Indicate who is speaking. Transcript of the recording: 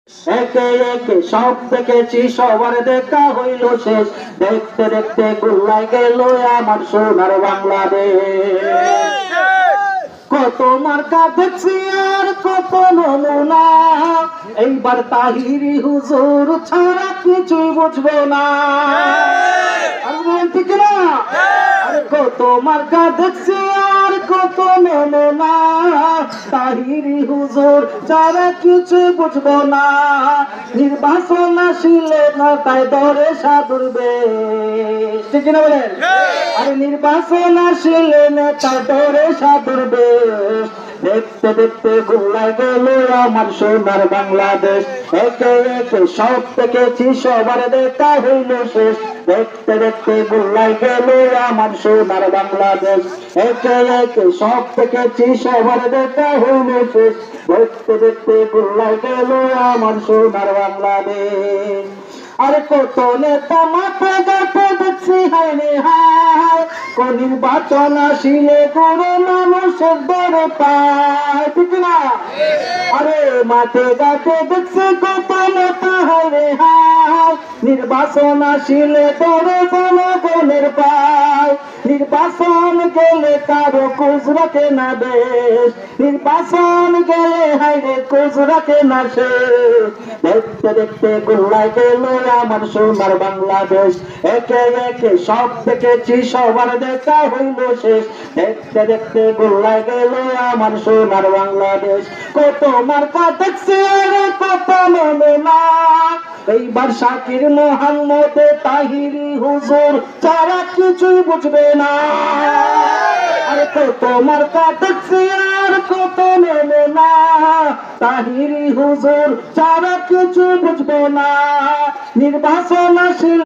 Speaker 1: একে একে সব দেখেছি, সবার দেখা হইল শেষ। দেখতে দেখতে গোল্লায় গেল আমার সোনার বাংলাদেশ। কত মার্কা দেখছি আর কত নমুনা, এইবার তাহিরি হুজুর ছাড়া কিছুই বুঝবো না। ঠিক না? আরে কত মার্কা দেখছি আর কত নমুনা, তাহিরি হুজুর ছাড়া কিছু বুঝবো না। নির্বাচন আসিলে না তাই ধরে সাধুর বেশ। ঠিক না বলেন? আরে নির্বাচন আসিলে না তাই ধরে সাধুর বেশ। দেখতে দেখতে গোল্লায় গেল আমার সোনার বাংলাদেশ। একে একে সব দেখেছি, সবার দেখা হইল শেষ। দেখতে দেখতে গোল্লায় গেল আমার সোনার বাংলাদেশ। একে একে সব দেখেছি, সবার দেখা হইল শেষ। দেখতে দেখতে গোল্লায় গেল আমার সোনার বাংলাদেশ। আরে কত নেতা মাথা গাঁথে দেখছি হায় রে হায়, কোন নির্বাচন আসিলে করে মানুষের দরে পায়। ঠিক না? আরে মাঠে গাঁথে দেখছি কত নেতা হায় রে হায়, নির্বাচন আসিলে করে জনগণের পায়। নির্বাচন গেলে কারো খোঁজ রাখে না দেশ, নির্বাচন গেলে হাইরে খোঁজ রাখে না সে। দেখতে দেখতে গোল্লায় গেল আমার সোনার বাংলাদেশ। একে একে সব দেখেছি, সবার দেখা হইল শেষ। দেখতে দেখতে গোল্লায় গেল আমার সোনার বাংলাদেশ। কত মার্কা দেখছি আর কত নমুনা, এইবার শাকির মোহাম্মদ তাহিরি হুজুর ছাড়া কিছুই বুঝবে না। আরে কত মার্কা দেখছি আর কত নমুনা, তাহিরি হুজুর ছাড়া কিছু বুঝবে না। নির্বাচন আসিল